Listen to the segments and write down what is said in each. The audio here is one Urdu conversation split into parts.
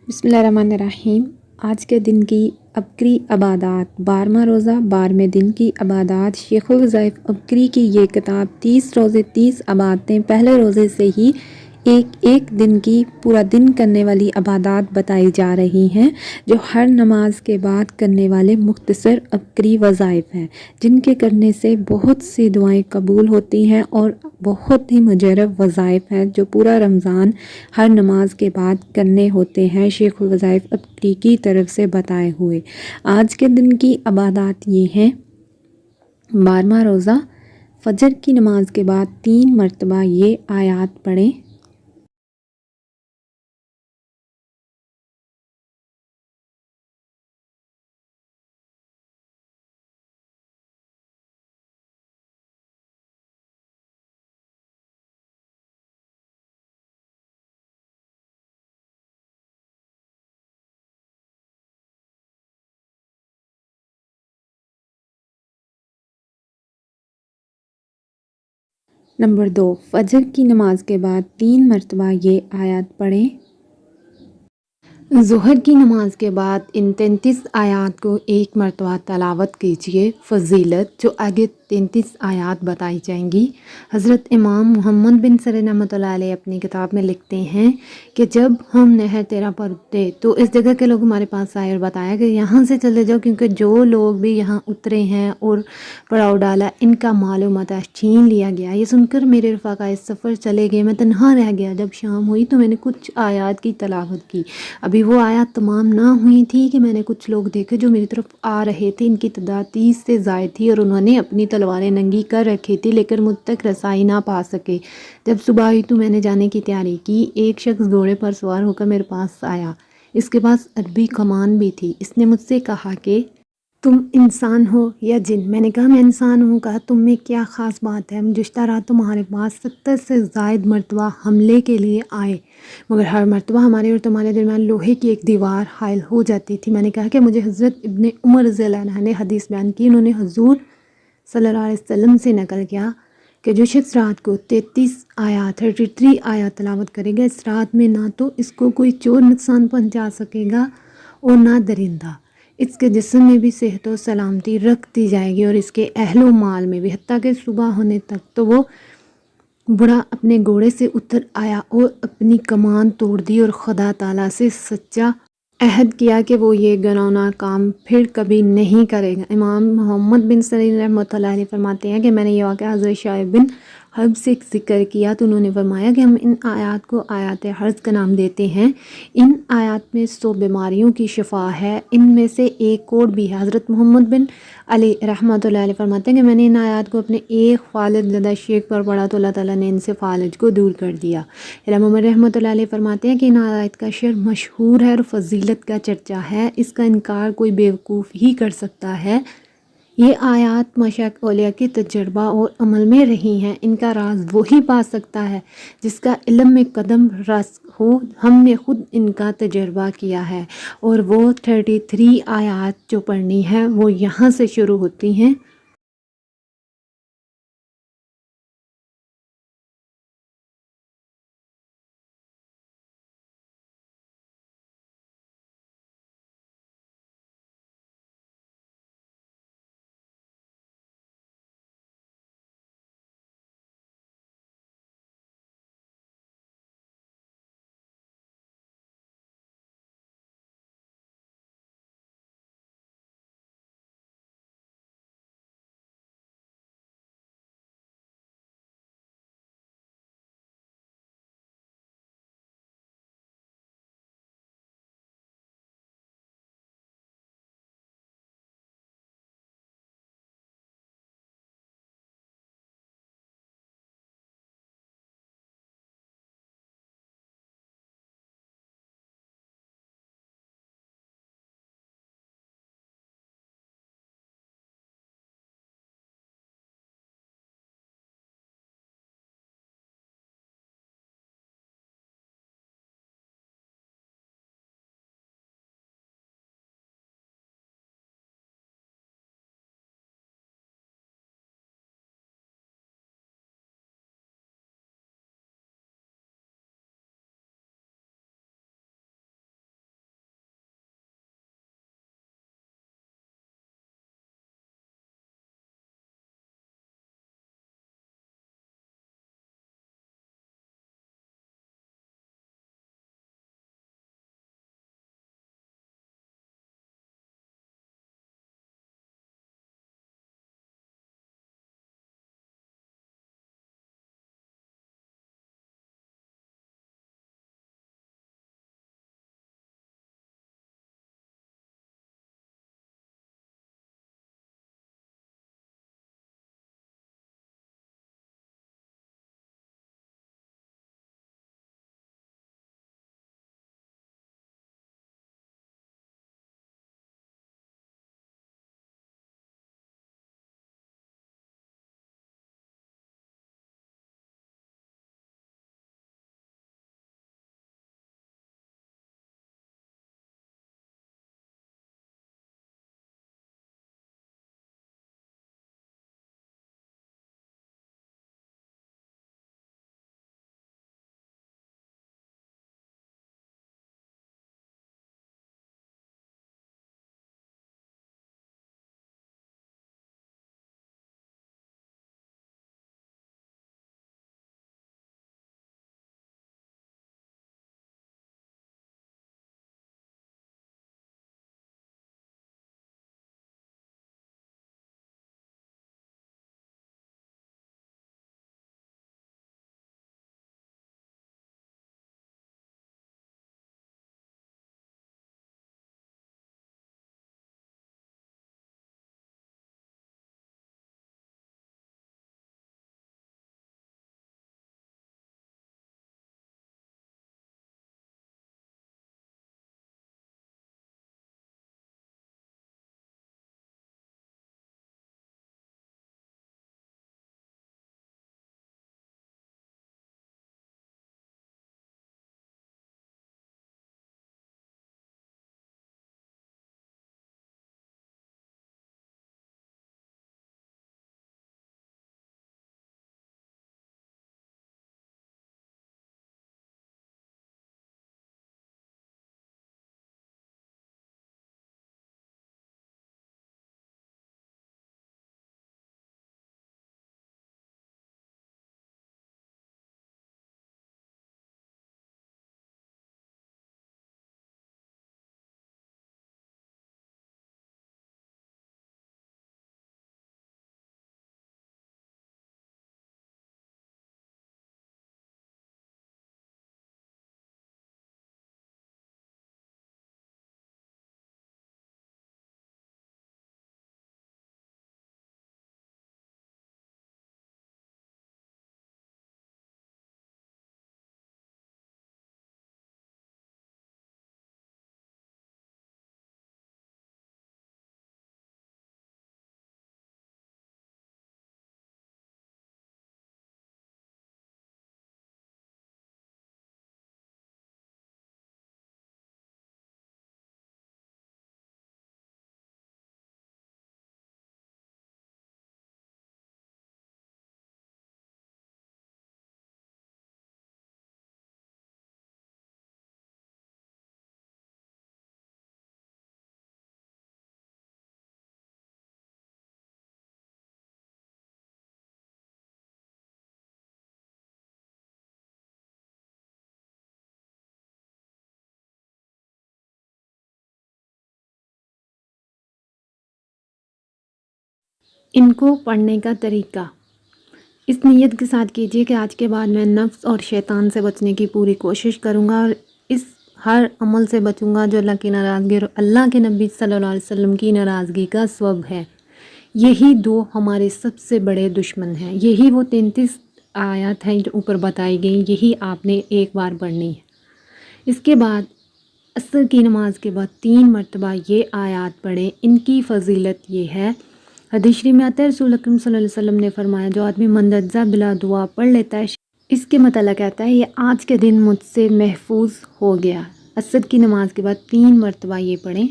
بسم اللہ الرحمن الرحیم۔ آج کے دن کی ابکری عبادات، 12واں روزہ 12ویں دن کی عبادات۔ شیخ الوظائف ابکری کی یہ کتاب 30 روزے 30 عبادتیں پہلے روزے سے ہی ایک دن کی پورا دن کرنے والی عبادات بتائی جا رہی ہیں، جو ہر نماز کے بعد کرنے والے مختصر ابکری وظائف ہیں، جن کے کرنے سے بہت سی دعائیں قبول ہوتی ہیں اور بہت ہی مجرب وظائف ہیں جو پورا رمضان ہر نماز کے بعد کرنے ہوتے ہیں، شیخ الوظائف ابکری کی طرف سے بتائے ہوئے۔ آج کے دن کی عبادات یہ ہیں: 12واں روزہ فجر کی نماز کے بعد 3 مرتبہ یہ آیات پڑھیں: نمبر 2، فجر کی نماز کے بعد 3 مرتبہ یہ آیات پڑھیں: ظہر کی نماز کے بعد ان 33 آیات کو 1 مرتبہ تلاوت کیجیے۔ فضیلت، جو آگے 33 آیات بتائی جائیں گی۔ حضرت امام محمد بن سرح رحمۃ اللہ علیہ اپنی کتاب میں لکھتے ہیں کہ جب ہم نہر تیرا پر اترے تو اس جگہ کے لوگ ہمارے پاس آئے اور بتایا کہ یہاں سے چلے جاؤ، کیونکہ جو لوگ بھی یہاں اترے ہیں اور پڑاؤ ڈالا ان کا مال و متاع چھین لیا گیا۔ یہ سن کر میرے رفقا اس سفر چلے گئے، میں تنہا رہ گیا۔ جب شام ہوئی تو میں نے کچھ آیات کی تلاوت کی۔ ابھی وہ آیات تمام نہ ہوئی تھی کہ میں نے کچھ لوگ دیکھے جو میری طرف آ رہے تھے، ان کی تعداد 30 سے زائد تھی اور انہوں نے اپنی تلواریں ننگی کر رکھی تھی، لیکن مجھ تک رسائی نہ پا سکے۔ جب صبح ہوئی تو میں نے جانے کی تیاری کی۔ ایک شخص گھوڑے پر سوار ہو کر میرے پاس آیا، اس کے پاس عربی کمان بھی تھی۔ اس نے مجھ سے کہا کہ تم انسان ہو یا جن؟ میں نے کہا میں انسان ہوں۔ کہا تم میں کیا خاص بات ہے؟ ہم گزشتہ رات تمہارے پاس 70 سے زائد مرتبہ حملے کے لیے آئے، مگر ہر مرتبہ ہمارے اور تمہارے درمیان لوہے کی ایک دیوار حائل ہو جاتی تھی۔ میں نے کہا کہ مجھے حضرت ابن عمر رضی اللہ عنہ نے حدیث بیان کی، انہوں نے حضور صلی اللہ علیہ وسلم سے نقل کیا کہ جو شخص رات کو 33 آیات تلاوت کرے گا، اس رات میں نہ تو اس کو کوئی چور نقصان پہنچا سکے گا اور نہ درندہ، اس کے جسم میں بھی صحت و سلامتی رکھ دی جائے گی اور اس کے اہل و مال میں بھی، حتیٰ کہ صبح ہونے تک تو وہ بڑا اپنے گھوڑے سے اتر آیا اور اپنی کمان توڑ دی اور خدا تعالیٰ سے سچا عہد کیا کہ وہ یہ گناہگار کام پھر کبھی نہیں کرے گا۔ امام محمد بن سرح رحمۃ اللہ علیہ فرماتے ہیں کہ میں نے یہ واقعہ حضرت شعیب بن حرب سے ذکر کیا تو انہوں نے فرمایا کہ ہم ان آیات کو آیات حرز کا نام دیتے ہیں۔ ان آیات میں 100 بیماریوں کی شفا ہے۔ ان میں سے ایک اور بھی ہے۔ حضرت محمد بن علی رحمۃ اللہ علیہ فرماتے ہیں کہ میں نے ان آیات کو اپنے ایک فالج زدہ شیخ پر پڑھا تو اللہ تعالیٰ نے ان سے فالج کو دور کر دیا۔ امام محمد رحمۃ اللہ علیہ فرماتے ہیں کہ ان آیات کا شعر مشہور ہے اور فضیلت کا چرچا ہے، اس کا انکار کوئی بیوقوف ہی کر سکتا ہے۔ یہ آیات مشائخ اولیاء کے تجربہ اور عمل میں رہی ہیں، ان کا راز وہی پا سکتا ہے جس کا علم میں قدم راسخ ہو۔ ہم نے خود ان کا تجربہ کیا ہے اور وہ 33 آیات جو پڑھنی ہیں وہ یہاں سے شروع ہوتی ہیں۔ ان کو پڑھنے کا طریقہ اس نیت کے ساتھ کیجیے کہ آج کے بعد میں نفس اور شیطان سے بچنے کی پوری کوشش کروں گا اور اس ہر عمل سے بچوں گا جو اللہ کی ناراضگی اور اللہ کے نبی صلی اللہ علیہ وسلم کی ناراضگی کا سبب ہے۔ یہی دو ہمارے سب سے بڑے دشمن ہیں، یہی وہ 33 آیات ہیں جو اوپر بتائی گئی، یہی آپ نے ایک بار پڑھنی ہے۔ اس کے بعد عصر کی نماز کے بعد 3 مرتبہ یہ آیات پڑھیں۔ ان کی فضیلت یہ ہے، حدیث شریف میں آتا ہے رسول اکرم صلی اللہ علیہ وسلم نے فرمایا جو آدمی مندرجہ بلا دعا پڑھ لیتا ہے اس کے متعلق کہتا ہے یہ آج کے دن مجھ سے محفوظ ہو گیا۔ عصر کی نماز کے بعد 3 مرتبہ یہ پڑھیں۔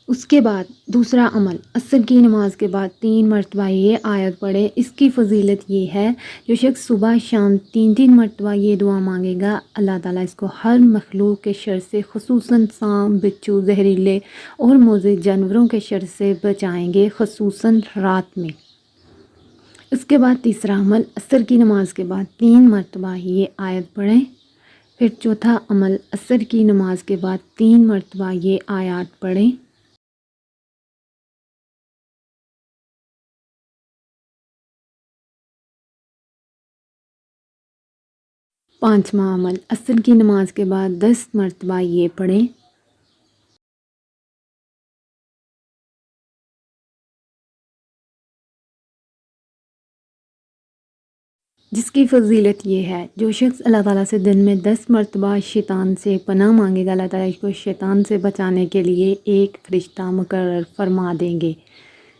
اس کے بعد دوسرا عمل، عصر کی نماز کے بعد 3 مرتبہ یہ آیت پڑھیں۔ اس کی فضیلت یہ ہے جو شخص صبح شام 3 مرتبہ یہ دعا مانگے گا اللہ تعالیٰ اس کو ہر مخلوق کے شر سے خصوصاً سانپ، بچھو، زہریلے اور موذی جانوروں کے شر سے بچائیں گے، خصوصاً رات میں۔ اس کے بعد تیسرا عمل، عصر کی نماز کے بعد 3 مرتبہ یہ آیت پڑھیں۔ پھر چوتھا عمل، عصر کی نماز کے بعد 3 مرتبہ یہ آیات پڑھیں۔ پانچواں عمل، عصر کی نماز کے بعد 10 مرتبہ یہ پڑھیں۔ جس کی فضیلت یہ ہے جو شخص اللہ تعالیٰ سے دن میں 10 مرتبہ شیطان سے پناہ مانگے گا اللہ تعالیٰ اس کو شیطان سے بچانے کے لیے ایک فرشتہ مقرر فرما دیں گے۔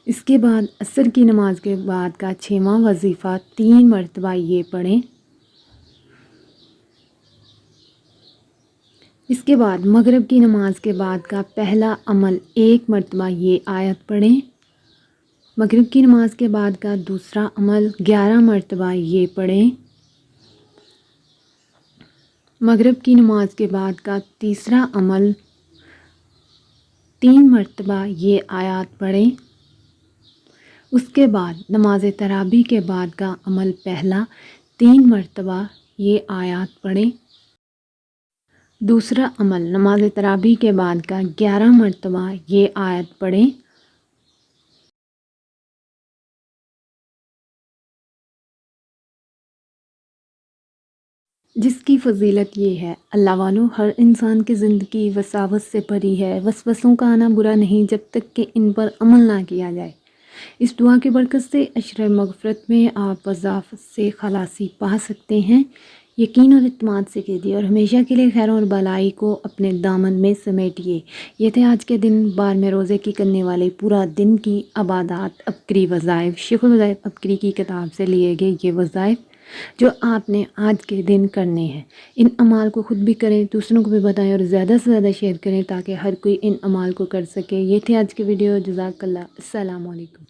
اس کے بعد عصر کی نماز کے بعد کا 6واں وظیفہ 3 مرتبہ یہ پڑھیں۔ اس کے بعد مغرب کی نماز کے بعد کا پہلا عمل 1 مرتبہ یہ آیت پڑھیں۔ مغرب کی نماز کے بعد کا دوسرا عمل 11 مرتبہ یہ پڑھیں۔ مغرب کی نماز کے بعد کا تیسرا عمل 3 مرتبہ یہ آیات پڑھیں۔ اس کے بعد نماز تراویح کے بعد کا عمل پہلا 3 مرتبہ یہ آیات پڑھیں۔ دوسرا عمل نماز تراویح کے بعد کا 11 مرتبہ یہ آیت پڑھیں۔ جس کی فضیلت یہ ہے، اللہ والوں ہر انسان کی زندگی وساوس سے بھری ہے، وسوسوں کا آنا برا نہیں جب تک کہ ان پر عمل نہ کیا جائے۔ اس دعا کی برکت سے عشرِ مغفرت میں آپ وظافت سے خلاصی پا سکتے ہیں۔ یقین اور اعتماد سے کیجیے اور ہمیشہ کے لیے خیر اور بھلائی کو اپنے دامن میں سمیٹیے۔ یہ تھے آج کے دن بار میں روزے کی کرنے والے پورا دن کی عبادات، ابکری وظائف، شیخ الوظائف ابکری کی کتاب سے لیے گئے یہ وظائف جو آپ نے آج کے دن کرنے ہیں۔ ان اعمال کو خود بھی کریں، دوسروں کو بھی بتائیں اور زیادہ سے زیادہ شیئر کریں تاکہ ہر کوئی ان اعمال کو کر سکے۔ یہ تھے آج کی ویڈیو۔ جزاک اللہ۔ السلام علیکم۔